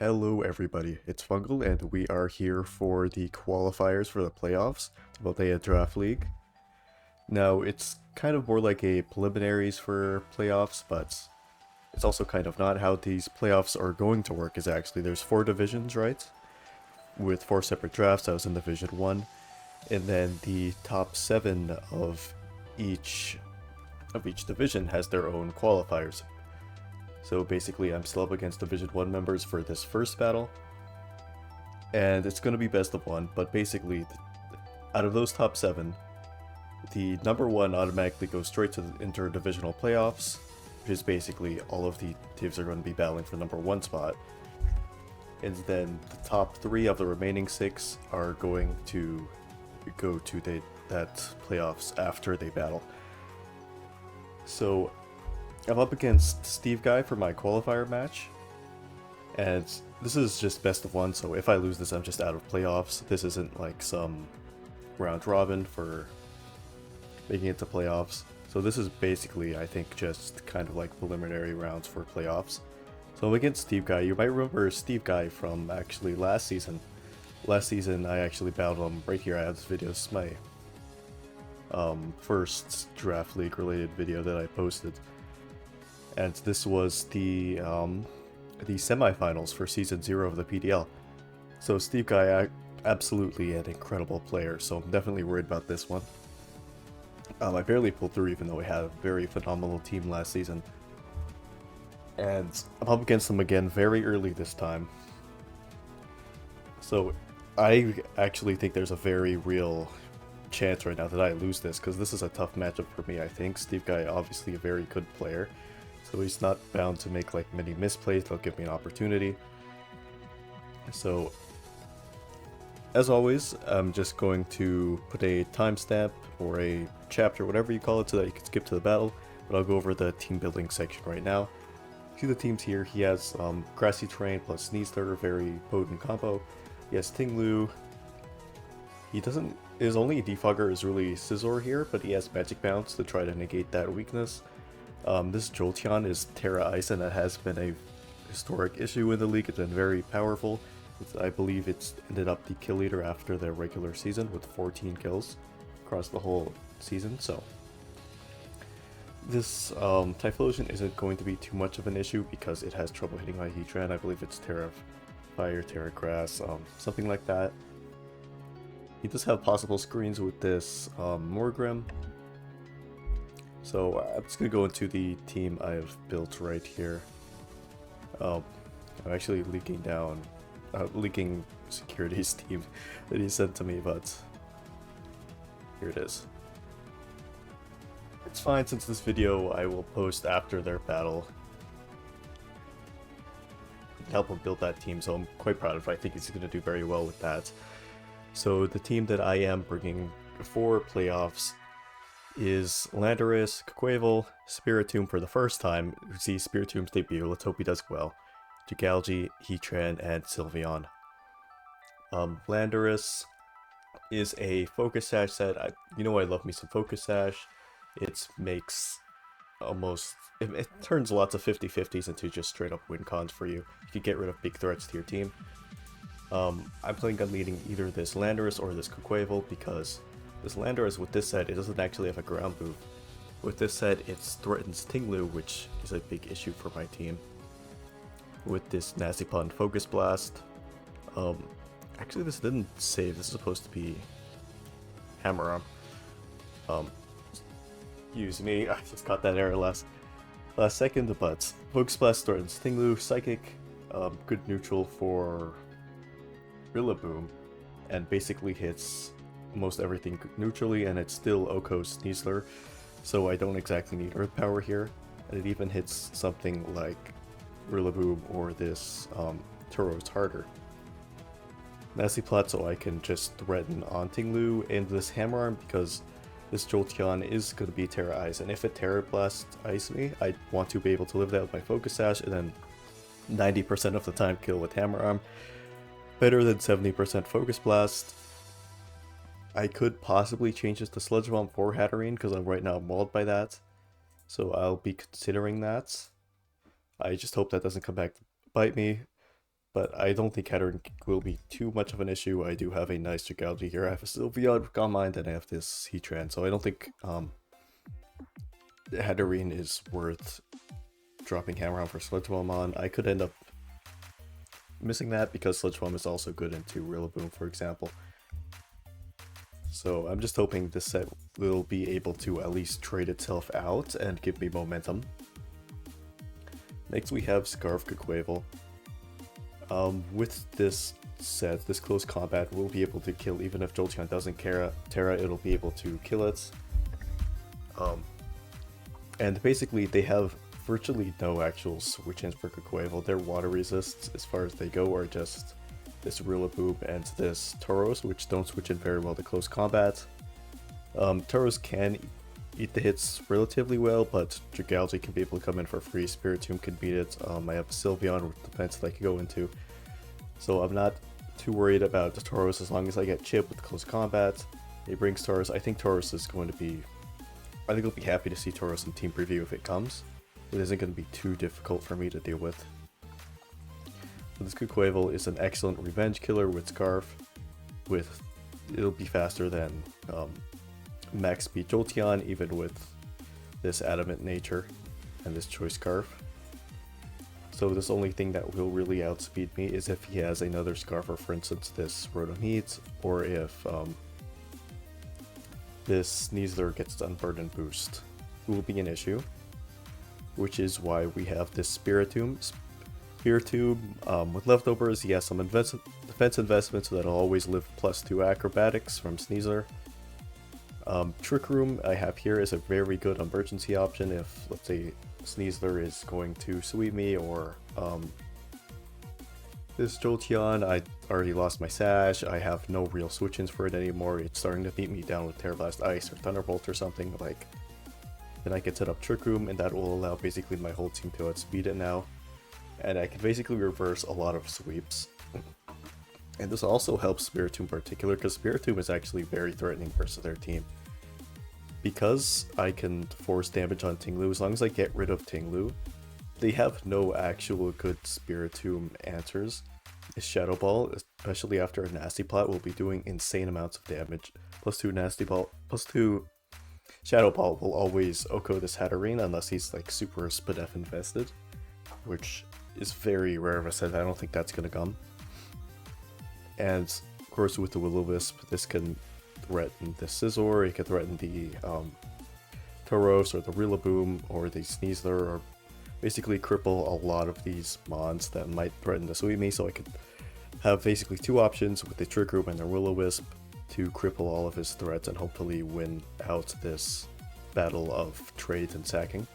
Hello everybody, it's Fungal and we are here for the qualifiers for the playoffs of the Draft League. Now it's kind of more like a preliminaries for playoffs, but it's also kind of not. How these playoffs are going to work is actually there's 4 divisions, right? With 4 separate drafts. I was in Division 1, and then the top 7 each of each division has their own qualifiers. So basically I'm still up against Division 1 members for this first battle, and it's going to be best of 1, but basically out of those top 7, the number 1 automatically goes straight to the interdivisional playoffs, which is basically all of the teams are going to be battling for number 1 spot. And then the top 3 of the remaining 6 are going to go to that playoffs after they battle. So I'm up against Steve Guy for my qualifier match, and this is just best of 1, so if I lose this I'm just out of playoffs. This isn't like some round robin for making it to playoffs. So this is basically, I think, just kind of like preliminary rounds for playoffs. So I'm against Steve Guy. You might remember Steve Guy from actually last season. Last season I actually battled him right here. I have this video. This is my first Draft League related video that I posted. And this was the semifinals for Season 0 of the PDL. So Steve Guy, absolutely an incredible player, so I'm definitely worried about this one. I barely pulled through even though we had a very phenomenal team last season. And I'm up against him again very early this time. So I actually think there's a very real chance right now that I lose this, because this is a tough matchup for me, I think. Steve Guy, obviously a very good player, so he's not bound to make like many misplays. They'll give me an opportunity. So as always, I'm just going to put a timestamp or a chapter, whatever you call it, so that you can skip to the battle. But I'll go over the team building section right now. See the teams here. He has Grassy Terrain plus Sneasler, very potent combo. He has Tinglu. He doesn't. His only defogger is really Scizor here, but he has Magic Bounce to try to negate that weakness. This Jolteon is Terra Ice, and that has been a historic issue in the league. It's been very powerful. I believe it's ended up the kill leader after the regular season with 14 kills across the whole season. So this Typhlosion isn't going to be too much of an issue because it has trouble hitting my Heatran. I believe it's Terra Fire, Terra Grass, something like that. He does have possible screens with this Morgrim. So I'm just going to go into the team I've built right here. I'm actually leaking Security's team that he sent to me, but here it is. It's fine, since this video I will post after their battle. Help him build that team, so I'm quite proud of it. I think he's going to do very well with that. So the team that I am bringing for playoffs is Landorus, Quavel, Spiritomb for the first time. You see Spiritomb's debut. Let's hope he does well. Dragalge, Heatran, and Sylveon. Landorus is a Focus Sash set. I love me some Focus Sash. It makes almost... It turns lots of 50-50s into just straight up win cons for you. You can get rid of big threats to your team. I'm planning on leading either this Landorus or this Quavel, because this Landorus with this set, it doesn't actually have a ground move. With this set, it threatens Tinglu, which is a big issue for my team. With this Nasty Pun Focus Blast. Actually this didn't save, this is supposed to be Hammer Arm. Excuse me, I just got that error last second, but Focus Blast threatens Tinglu, Psychic, good neutral for Rillaboom, and basically hits almost everything neutrally, and it's still Oko's Sneasler, so I don't exactly need Earth Power here, and it even hits something like Rillaboom or this Turo's harder. Nasty Plot, so I can just threaten on Tinglu and this Hammer Arm, because this Jolteon is going to be Terra Ice, and if it Terra Blast Ice me, I want to be able to live that with my Focus Sash, and then 90% of the time kill with Hammer Arm. Better than 70% Focus Blast. I could possibly change this to Sludge Bomb for Hatterene, because I'm right now mauled by that. So I'll be considering that. I just hope that doesn't come back to bite me. but I don't think Heterin will be too much of an issue. I do have a nice Dragalge here. I have a Sylveon Gone Mind, and I have this Heatran, so I don't think Heterin is worth dropping Hammer on for Sludge Bomb on. I could end up missing that because Sludge Bomb is also good into Rillaboom, for example. So I'm just hoping this set will be able to at least trade itself out and give me momentum. Next we have Scarf Quavel. With this set, this close combat, we'll be able to kill even if Jolteon doesn't Terra, it'll be able to kill it. And basically they have virtually no actual switch-ins for Quavel. Their water resists, as far as they go, are just this Rillaboom and this Tauros, which don't switch in very well to close combat. Tauros can eat the hits relatively well, but Dragalge can be able to come in for free. Spiritomb can beat it. I have Sylveon with defense that I can go into. So I'm not too worried about the Tauros as long as I get Chip with close combat. It brings Tauros. I think Tauros is going to be... I think I'll be happy to see Tauros in team preview if it comes. It isn't going to be too difficult for me to deal with. So this Quavel is an excellent revenge killer with Scarf. It'll be faster than max speed Jolteon, even with this adamant nature and this choice Scarf. So this only thing that will really outspeed me is if he has another Scarf, or for instance this Rotom Heat, or if this Sneasler gets Unburden boost. It will be an issue, which is why we have this Spiritomb. With leftovers, he has some defense investments so that I'll always live +2 acrobatics from Sneasler. Trick Room I have here is a very good emergency option if, let's say, Sneasler is going to sweep me, or this Jolteon, I already lost my Sash, I have no real switch-ins for it anymore, it's starting to beat me down with Terra Blast Ice or Thunderbolt or something, like, then I can set up Trick Room, and that will allow basically my whole team to outspeed it now. And I can basically reverse a lot of sweeps. And this also helps Spiritomb in particular, because Spiritomb is actually very threatening versus their team. Because I can force damage on Tinglu, as long as I get rid of Tinglu, they have no actual good Spiritomb answers. His Shadow Ball, especially after a Nasty Plot, will be doing insane amounts of damage. +2 Nasty Ball, +2 Shadow Ball will always Oko this Hatterene unless he's like super Spadef invested, which is very rare of a set. I don't think that's gonna come. And of course with the Will-O-Wisp, this can threaten the Scizor, it can threaten the Tauros or the Rillaboom or the Sneasler, or basically cripple a lot of these mons that might threaten to sweep me, so I could have basically two options with the Trick Room and the Will-O-Wisp to cripple all of his threats and hopefully win out this battle of trades and sacking.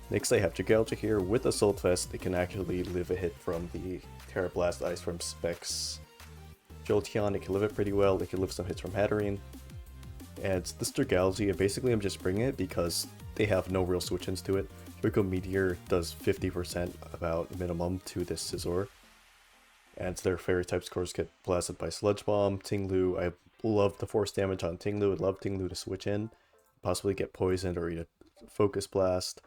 Next I have Dragalge here with Assault Vest. It can actually live a hit from the Terra Blast Ice from Specs Jolteon. It can live it pretty well. It can live some hits from Hatterene. And this Dragalge, basically I'm just bringing it because they have no real switch-ins to it. Draco Meteor does 50% about minimum to this Scizor. And their Fairy type scores get blasted by Sludge Bomb. Tinglu, I love the force damage on Tinglu. I'd love Tinglu to switch in, possibly get poisoned or eat a Focus Blast.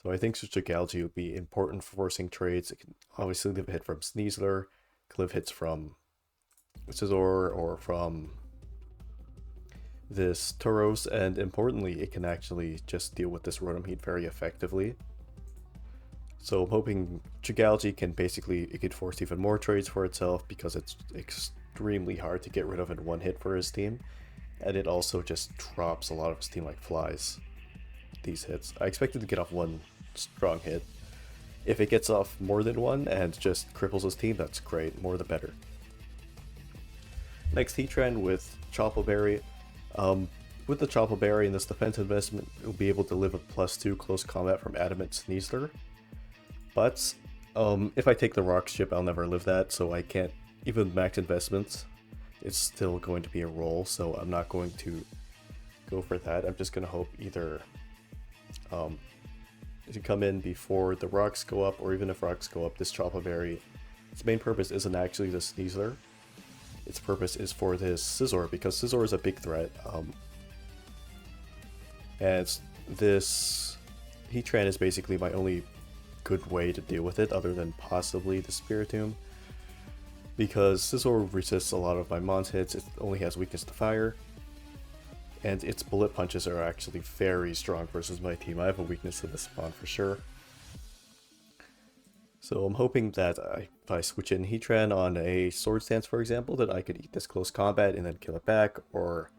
So I think Dragalge would be important for forcing trades. It can obviously live a hit from Sneasler, can live hits from Scizor or from this Tauros, and importantly, it can actually just deal with this Rotom Heat very effectively. So I'm hoping Dragalge can basically, it could force even more trades for itself because it's extremely hard to get rid of in one hit for his team. And it also just drops a lot of his team like flies, these hits. I expect it to get off one strong hit. If it gets off more than one and just cripples his team, that's great, more the better. Next Heatran with Chople Berry. With the Chople Berry and this defense investment, you'll be able to live a +2 close combat from Adamant Sneasler. But if I take the Rock Chip, I'll never live that, so I can't, even max investments, it's still going to be a roll, so I'm not going to go for that. I'm just going to hope either to come in before the rocks go up, or even if rocks go up, this Chople Berry, its main purpose isn't actually the Sneasler. Its purpose is for this Scizor, because Scizor is a big threat. And this Heatran is basically my only good way to deal with it other than possibly the Spiritomb. Because Scizor resists a lot of my Mon's hits, it only has weakness to fire. And its bullet punches are actually very strong versus my team. I have a weakness to this Mon for sure. So I'm hoping that if I switch in Heatran on a Sword Stance, for example, that I could eat this close combat and then kill it back, or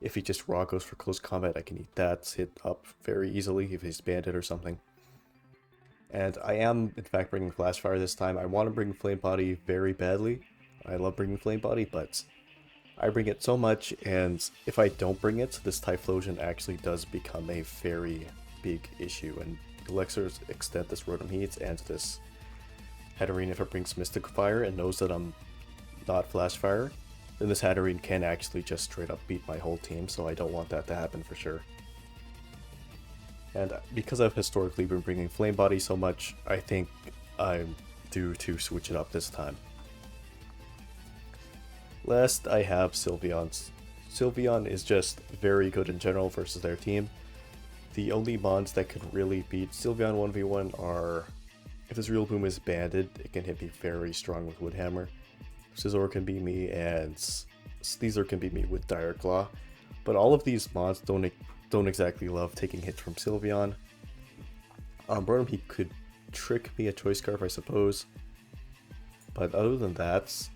if he just raw goes for close combat, I can eat that hit up very easily if he's banded or something. And I am, in fact, bringing Flash Fire this time. I want to bring Flame Body very badly. I love bringing Flame Body, but I bring it so much, and if I don't bring it, this Typhlosion actually does become a very big issue. And Elixir's extent this Rotom Heat and this Hatterene, if it brings Mystic Fire and knows that I'm not Flash Fire, then this Hatterene can actually just straight up beat my whole team, so I don't want that to happen for sure. And because I've historically been bringing Flame Body so much, I think I'm due to switch it up this time. Last, I have Sylveon. Sylveon is just very good in general versus their team. The only mons that could really beat Sylveon 1v1 are, if this Rillaboom is banded, it can hit me very strong with Wood Hammer. Scizor can beat me, and Sneasler can beat me with Dire Claw. But all of these mons don't exactly love taking hits from Sylveon. Rotom Heat could trick me a Choice Scarf, I suppose. But other than that,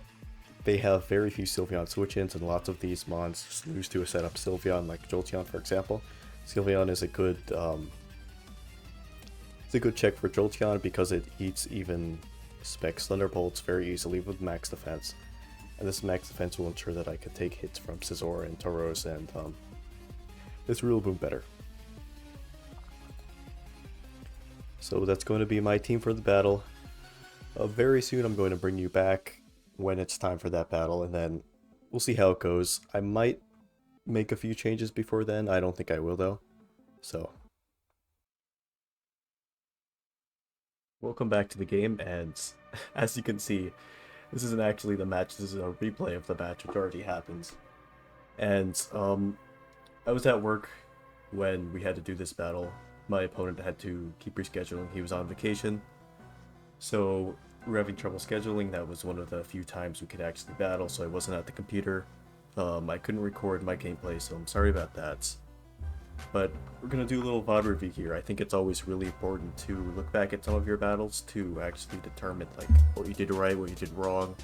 they have very few Sylveon switch-ins, and lots of these mons just lose to a setup Sylveon, like Jolteon, for example. Sylveon is a good check for Jolteon because it eats even Specs Thunderbolts very easily with max defense. And this max defense will ensure that I can take hits from Scizor and Tauros and this Rillaboom better. So that's going to be my team for the battle. Very soon I'm going to bring you back when it's time for that battle, and then we'll see how it goes. I might make a few changes before then. I don't think I will though. So welcome back to the game, and as you can see, this isn't actually the match, this is a replay of the match which already happened. And I was at work when we had to do this battle. My opponent had to keep rescheduling, he was on vacation. So we were having trouble scheduling. That was one of the few times we could actually battle, so I wasn't at the computer. I couldn't record my gameplay, so I'm sorry about that. But we're going to do a little VOD review here. I think it's always really important to look back at some of your battles to actually determine like what you did right, what you did wrong.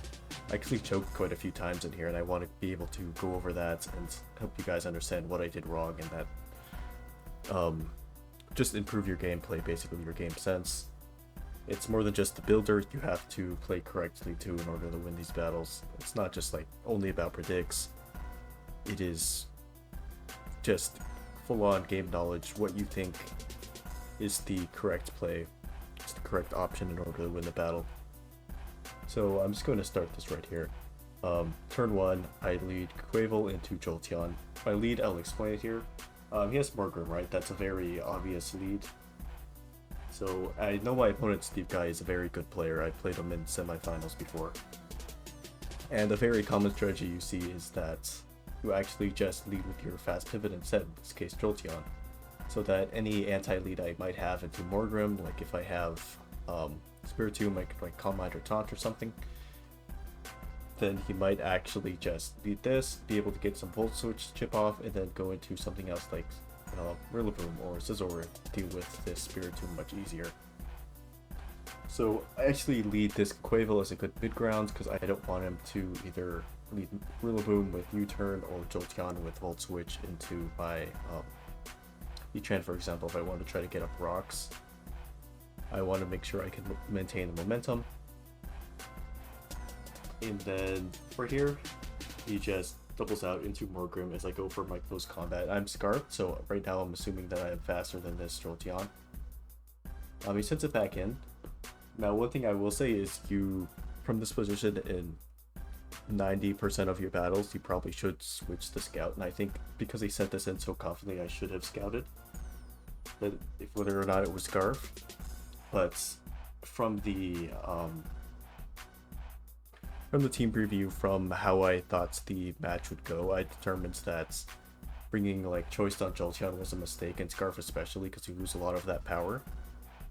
I actually choked quite a few times in here, and I want to be able to go over that and help you guys understand what I did wrong, and that just improve your gameplay, basically your game sense. It's more than just the builder, you have to play correctly too in order to win these battles. It's not just like only about predicts. It is just full-on game knowledge, what you think is the correct play, it's the correct option in order to win the battle. So I'm just going to start this right here. Turn 1, I lead Quavel into Jolteon. My lead, I'll explain it here. He has Morgrem, right? That's a very obvious lead. So I know my opponent steveguy is a very good player. I played him in semifinals before. And a very common strategy you see is that you actually just lead with your fast pivot and set, in this case Jolteon, so that any anti-lead I might have into Morgrem, like if I have Spiritomb, I could like Calm Mind or Taunt or something, then he might actually just lead this, be able to get some Volt Switch chip off, and then go into something else like Rillaboom or Scizor, deal with this Spiritomb much easier. So I actually lead this Quavel as a good mid ground because I don't want him to either lead Rillaboom with U-turn or Jolteon with Volt Switch into my Heatran, for example. If I want to try to get up rocks, I want to make sure I can maintain the momentum. And then for here, he just doubles out into Morgrem as I go for my close combat. I'm Scarfed, so right now I'm assuming that I am faster than this Jolteon. He sends it back in. Now one thing I will say is you, from this position in 90% of your battles, you probably should switch the scout, and I think because he sent this in so confidently I should have scouted, but whether or not it was Scarf. But from the team preview, from how I thought the match would go, I determined that bringing like Choice on Jolteon was a mistake, and Scarf especially, because you lose a lot of that power.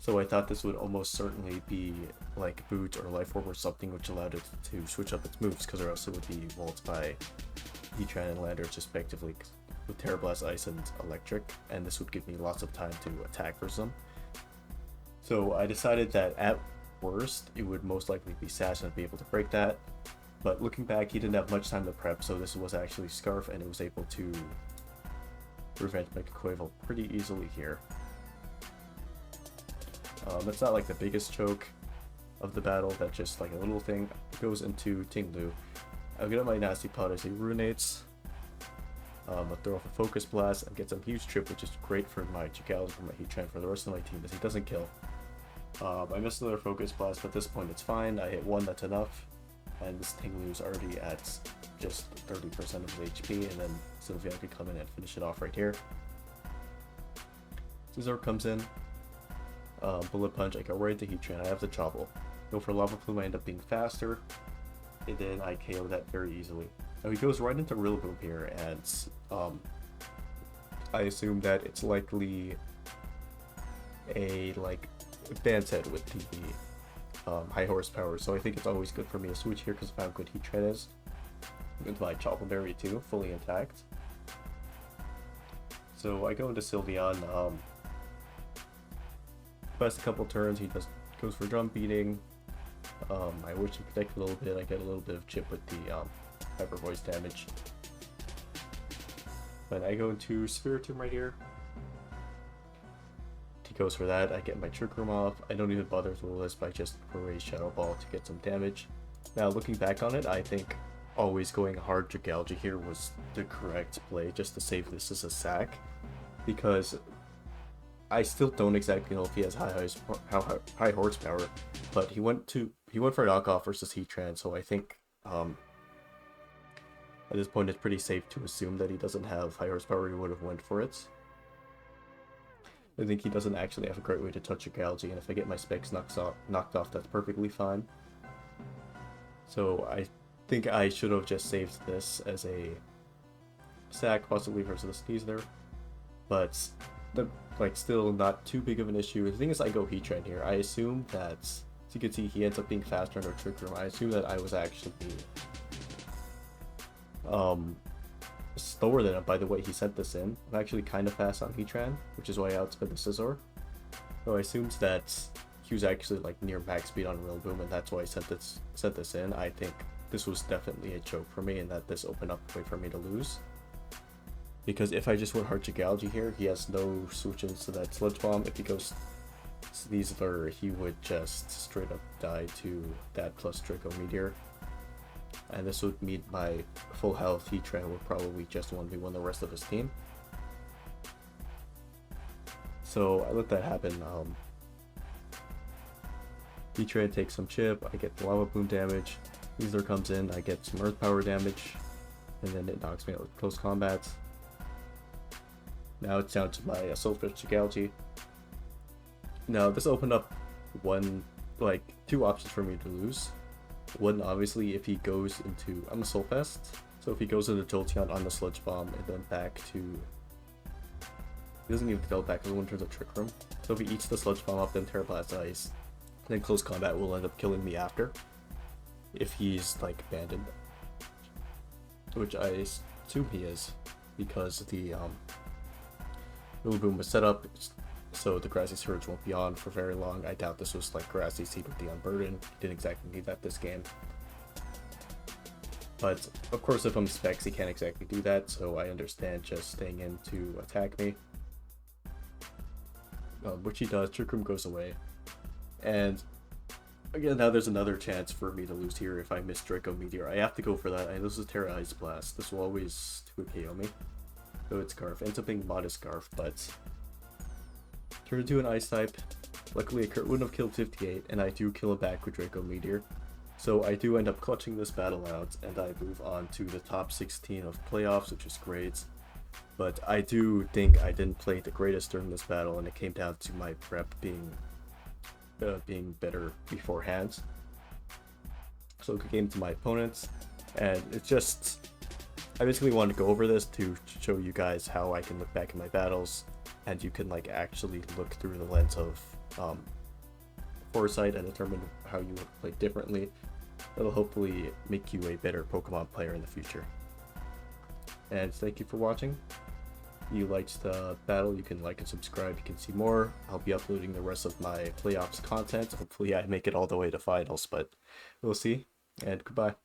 So I thought this would almost certainly be like Boot or Life Orb or something which allowed it to switch up its moves, because or else it would be walled by Heatran and Landers respectively with Terra Blast, Ice, and Electric, and this would give me lots of time to attack for some. So I decided that at worst it would most likely be Sash and I'd be able to break that. But looking back, he didn't have much time to prep, so this was actually Scarf, and it was able to prevent Mega Quavel pretty easily here. It's not like the biggest choke of the battle, that's just like a little thing. It goes into Tinglu. I'll get up my Nasty Pot as he ruinates. I'll throw off a Focus Blast and get some huge trip, which is great for my Dragalge for my Heatran for the rest of my team, as he doesn't kill. I missed another Focus Blast, but at this point it's fine. I hit one, that's enough. And this Tinglu is already at just 30% of his HP, and then Sylveon could come in and finish it off right here. Scizor comes in. Bullet Punch, I go right into Heatran, I have the Chobble. Go for Lava Plume, I end up being faster, and then I KO that very easily. Now he goes right into Rillaboom here, and I assume that it's likely a Band's Head with the high horsepower, so I think it's always good for me to switch here because of how good Heatran is. With my Chobble Berry too, fully intact. So I go into Sylveon. Best a couple turns, he just goes for Drum Beating. I wish to protect a little bit. I get a little bit of chip with the Hyper Voice damage. But I go into Spiritomb right here. He goes for that. I get my Trick Room off. I don't even bother with this by just raise Shadow Ball to get some damage. Now looking back on it, I think always going hard Dragalge here was the correct play, just to save this as a sack, because I still don't exactly know if he has high horsepower, but he went for knockoff versus Heatran, so I think at this point it's pretty safe to assume that he doesn't have high horsepower. He would have went for it. I think he doesn't actually have a great way to touch Dragalge, and if I get my specs knocked off, that's perfectly fine. So I think I should have just saved this as a sack, possibly versus the Sneasler, but still not too big of an issue. The thing is, I go Heatran here. I assume that, as you can see, he ends up being faster under Trick Room. I assume that I was actually slower than him by the way he sent this in. I'm actually kind of fast on Heatran, which is why I outsped the Scizor. So I assumed that he was actually near max speed on Rillaboom, and that's why I sent this in. I think this was definitely a choke for me, and that this opened up a way for me to lose. Because if I just went hard Dragalge here, he has no switch-ins to that Sludge Bomb. If he goes Sneasler, he would just straight up die to that plus Draco Meteor. And this would mean my full health Heatran would probably just 1v1 the rest of his team. So I let that happen. Heatran takes some chip, I get the Lava Plume damage. Sneasler comes in, I get some Earth Power damage, and then it knocks me out with close combat. Now it's down to my Soulfish Dragalge. Now this opened up two options for me to lose. One, obviously, if he goes into, I'm a Soulfest, so if he goes into Jolteon on the Sludge Bomb and then back to, he doesn't even go back because one turns a Trick Room. So if he eats the Sludge Bomb up, then Terra Blast Ice, then close combat will end up killing me after, if he's abandoned, which I assume he is, because the Rillaboom was set up so the Grassy Surge won't be on for very long. I doubt this was Grassy Seed with the Unburden. Didn't exactly need that this game. But of course, if I'm specs, he can't exactly do that, so I understand just staying in to attack me. Which he does. Trick Room goes away. And again, now there's another chance for me to lose here if I miss Draco Meteor. I have to go for that. I lose the Terra Ice Blast. This will always 2KO me. So it's Scarf. Ends up being modest Scarf, but turn into an Ice type. Luckily, a crit wouldn't have killed 58, and I do kill it back with Draco Meteor. So I do end up clutching this battle out, and I move on to the top 16 of playoffs, which is great. But I do think I didn't play the greatest during this battle, and it came down to my prep being better beforehand. So good game to my opponents, and it's just, I basically wanted to go over this to show you guys how I can look back at my battles, and you can actually look through the lens of foresight and determine how you would play differently. That'll hopefully make you a better Pokemon player in the future. And thank you for watching. If you liked the battle, you can like and subscribe. You can see more. I'll be uploading the rest of my playoffs content. Hopefully I make it all the way to finals, but we'll see. And goodbye.